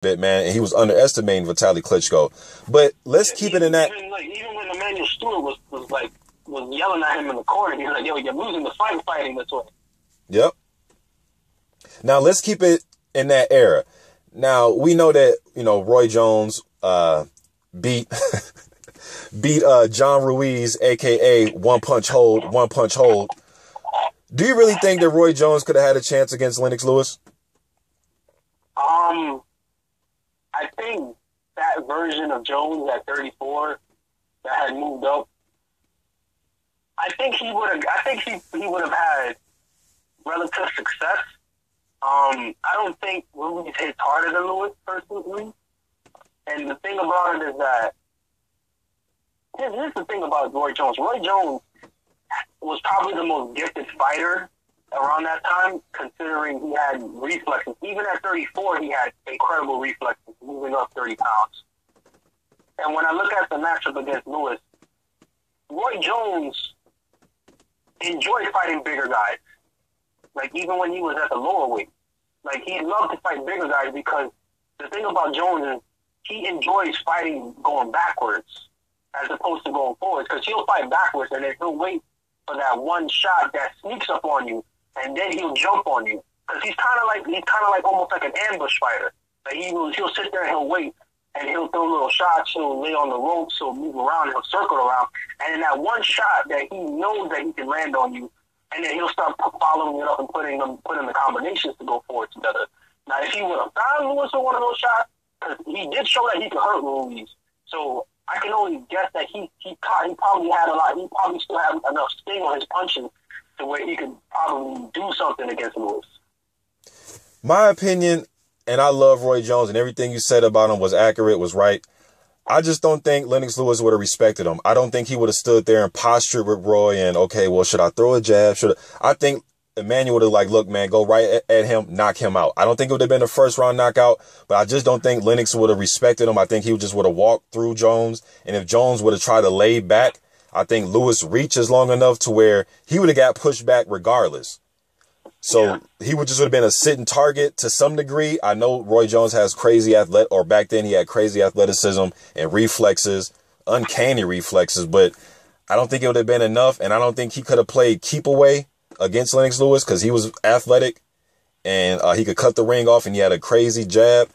bit, man, and he was underestimating Vitaly Klitschko. But let's keep it in that. Even when Emmanuel Stewart was yelling at him in the corner, he was like, "Yo, you're losing the fight fighting this way." Yep. Now let's keep it in that era. Now we know that Roy Jones beat John Ruiz, aka One Punch Hold. Do you really think that Roy Jones could have had a chance against Lennox Lewis? I think that version of Jones at 34 that had moved up, I think he would have had relative success. I don't think Ruiz hits harder than Lewis personally. And the thing about it is that here's the thing about Roy Jones. Roy Jones was probably the most gifted fighter around that time, considering he had reflexes. Even at 34, he had incredible reflexes, moving up 30 pounds. And when I look at the matchup against Lewis, Roy Jones enjoyed fighting bigger guys. Like, even when he was at the lower weight. Like, he loved to fight bigger guys because the thing about Jones is he enjoys fighting going backwards as opposed to going forwards, because he'll fight backwards and then he'll wait for that one shot that sneaks up on you, and then he'll jump on you. Because he's kind of like almost like an ambush fighter. Like he'll sit there and he'll wait, and he'll throw little shots. He'll lay on the ropes. He'll move around. He'll circle around, and in that one shot that he knows that he can land on you, and then he'll start following it up and putting the combinations to go forward together. Now, if he would have found Lewis with one of those shots, because he did show that he could hurt Ruiz, so I can only guess that he probably had a lot. He probably still had enough sting on his punches to where he could probably do something against Lewis. My opinion, and I love Roy Jones, and everything you said about him was accurate, was right. I just don't think Lennox Lewis would have respected him. I don't think he would have stood there and postured with Roy and, okay, well, should I throw a jab? I think Emmanuel would have look, man, go right at him, knock him out. I don't think it would have been a first round knockout, but I just don't think Lennox would have respected him. I think he just would have walked through Jones. And if Jones would have tried to lay back, I think Lewis reaches long enough to where he would have got pushed back regardless. So he would have been a sitting target to some degree. I know Roy Jones has back then he had crazy athleticism and reflexes, uncanny reflexes, but I don't think it would have been enough. And I don't think he could have played keep away against Lennox Lewis because he was athletic and he could cut the ring off and he had a crazy jab.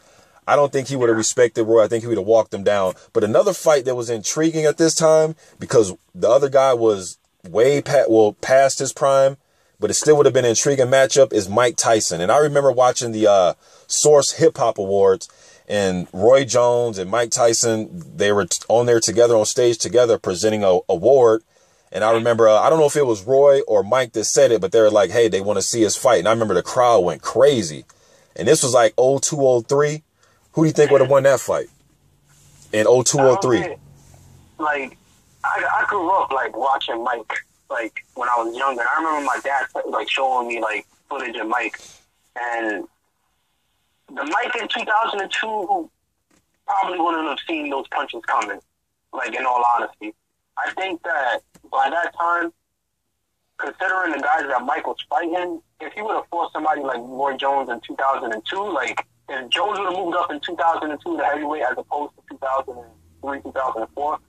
I don't think he would have respected Roy. I think he would have walked him down. But another fight that was intriguing at this time, because the other guy was past his prime, but it still would have been an intriguing matchup, is Mike Tyson. And I remember watching the Source Hip Hop Awards, and Roy Jones and Mike Tyson, they were on there together, on stage together, presenting a award. And I remember, I don't know if it was Roy or Mike that said it, but they were like, hey, they want to see us fight. And I remember the crowd went crazy. And this was like 02-03. Who do you think would have won that fight in 02-03? Like, I grew up, like, watching Mike, like, when I was younger. I remember my dad, like, showing me, like, footage of Mike. And the Mike in 2002 probably wouldn't have seen those punches coming, like, in all honesty. I think that by that time, considering the guys that Mike was fighting, if he would have fought somebody like Roy Jones in 2002, like, if Jones would have moved up in 2002 to heavyweight as opposed to 2003, 2004,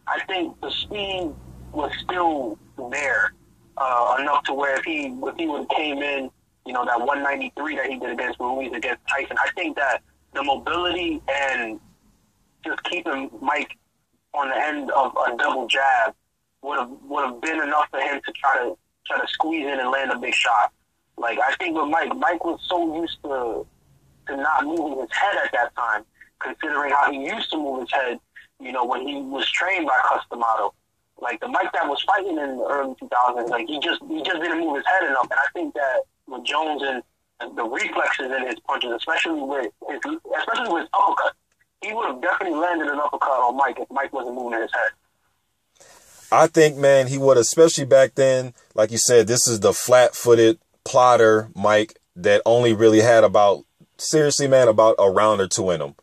I think the speed was still there enough to where if he would have came in, you know, that 193 that he did against Ruiz, against Tyson, I think that the mobility and just keeping Mike on the end of a double jab would have been enough for him to try to squeeze in and land a big shot. Like, I think with Mike was so used to not moving his head at that time, considering how he used to move his head, you know, when he was trained by Customato. Like, the Mike that was fighting in the early 2000s, like, he just didn't move his head enough. And I think that with Jones and the reflexes in his punches, especially with his uppercut, he would have definitely landed an uppercut on Mike if Mike wasn't moving his head. I think, man, he would, especially back then. Like you said, this is the flat-footed plotter Mike that only really had about a round or two in him.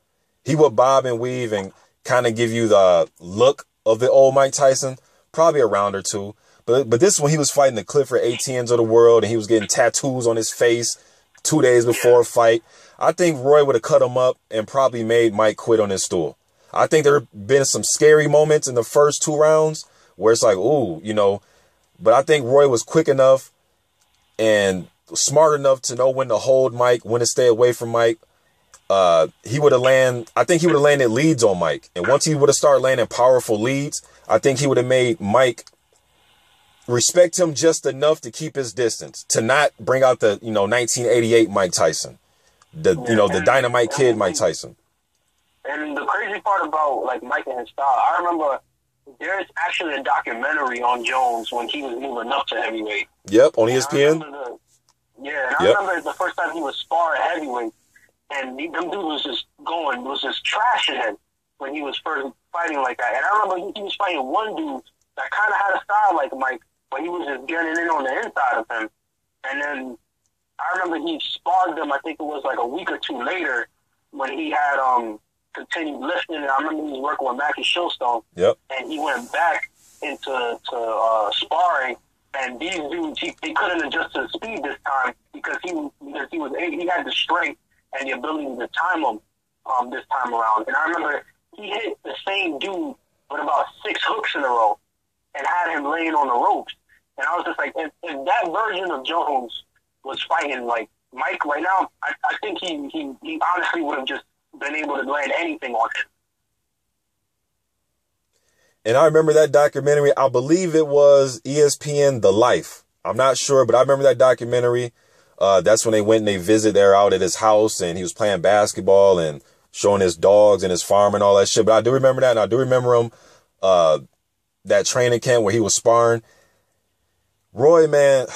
He would bob and weave and kind of give you the look of the old Mike Tyson, probably a round or two. But this one, he was fighting the Clifford ATNs of the world, and he was getting tattoos on his face 2 days before a fight. I think Roy would have cut him up and probably made Mike quit on his stool. I think there have been some scary moments in the first 2 rounds where it's like, ooh, you know, but I think Roy was quick enough and smart enough to know when to hold Mike, when to stay away from Mike. I think he would have landed leads on Mike. And once he would have started landing powerful leads, I think he would have made Mike respect him just enough to keep his distance, to not bring out the, 1988 Mike Tyson, the Dynamite Kid Mike Tyson. And the crazy part about like Mike and his style, I remember there's actually a documentary on Jones when he was moving up to heavyweight. Yep, on ESPN. I remember the first time he was sparring heavyweight, and them dude was just trashing him when he was first fighting like that. And I remember he was fighting one dude that kind of had a style like Mike, but he was just getting in on the inside of him. And then I remember he sparred them, I think it was like a week or 2 later, when he had continued lifting. And I remember he was working with Mackie Shillstone. Yep. And he went back into sparring. And these dudes, he couldn't adjust to the speed this time because he had the strength and the ability to time him this time around. And I remember he hit the same dude with about 6 hooks in a row and had him laying on the ropes. And I was just like, if that version of Jones was fighting like Mike right now, I think he honestly would have just been able to land anything on him. And I remember that documentary. I believe it was ESPN The Life. I'm not sure, but I remember that documentary. That's when they went and they visited there out at his house, and he was playing basketball and showing his dogs and his farm and all that shit. But I do remember that, and I do remember him, that training camp where he was sparring. Roy, man,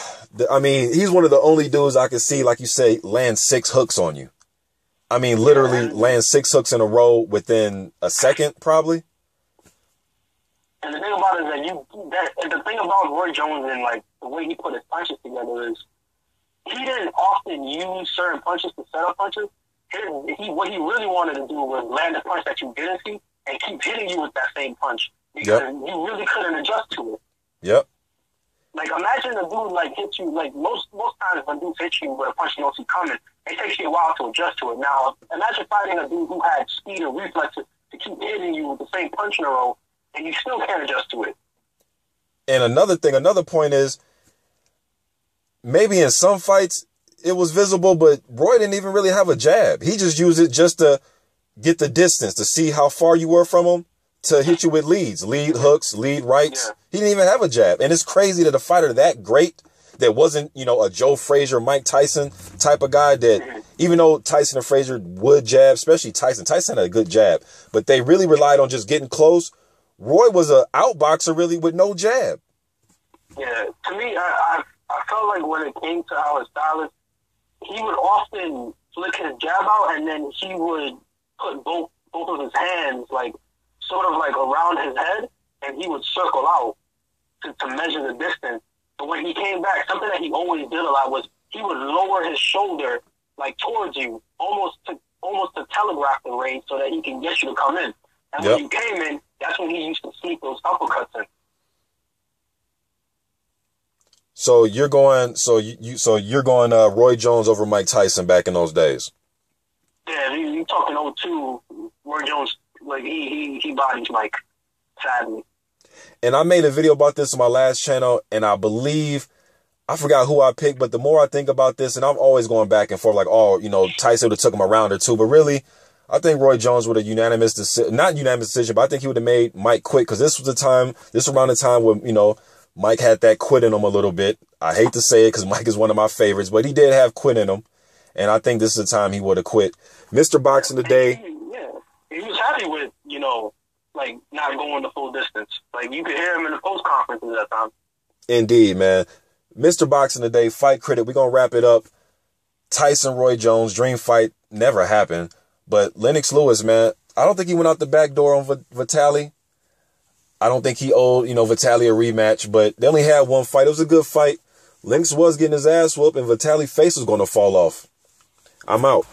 I mean, he's one of the only dudes I can see, like you say, land 6 hooks on you. I mean, literally land 6 hooks in a row within a second, probably. And the thing about it is the thing about Roy Jones and like the way he put his punches together is he didn't often use certain punches to set up punches. What he really wanted to do was land a punch that you didn't see and keep hitting you with that same punch because you really couldn't adjust to it. Yep. Like imagine a dude like hits you like most times when dudes hit you with a punch you don't see coming, it takes you a while to adjust to it. Now imagine fighting a dude who had speed and reflexes to keep hitting you with the same punch in a row. And you still can't adjust to it. And another point is, maybe in some fights it was visible, but Roy didn't even really have a jab. He just used it just to get the distance, to see how far you were from him, to hit you with leads, lead hooks, lead rights. Yeah. He didn't even have a jab. And it's crazy that a fighter that great, that wasn't, a Joe Frazier, Mike Tyson type of guy, that even though Tyson and Frazier would jab, especially Tyson had a good jab, but they really relied on just getting close. Roy was an outboxer really with no jab. Yeah, to me, I felt like when it came to our stylist, he would often flick his jab out and then he would put both of his hands like sort of like around his head and he would circle out to measure the distance. But when he came back, something that he always did a lot was he would lower his shoulder like towards you, almost to telegraph the range so that he can get you to come in. And when you came in, that's when he used to sneak those uppercuts in. So you're going Roy Jones over Mike Tyson back in those days. Yeah, you talking 02. Roy Jones, like he bodies Mike, sadly. And I made a video about this on my last channel, and I believe I forgot who I picked, but the more I think about this, and I'm always going back and forth, like, Tyson would have took him a round or 2, but really, I think Roy Jones would have not unanimous decision, but I think he would have made Mike quit, because this was around the time when, Mike had that quit in him a little bit. I hate to say it because Mike is one of my favorites, but he did have quit in him, and I think this is the time he would have quit. Mr. Boxing Today. Yeah, he was happy with, like, not going the full distance. Like, you could hear him in the post conferences at that time. Indeed, man. Mr. Boxing Today, Fight Critic. We're going to wrap it up. Tyson, Roy Jones, dream fight, never happened. But Lennox Lewis, man, I don't think he went out the back door on Vitaly. I don't think he owed, Vitaly a rematch, but they only had one fight. It was a good fight. Lennox was getting his ass whooped, and Vitaly's face was going to fall off. I'm out.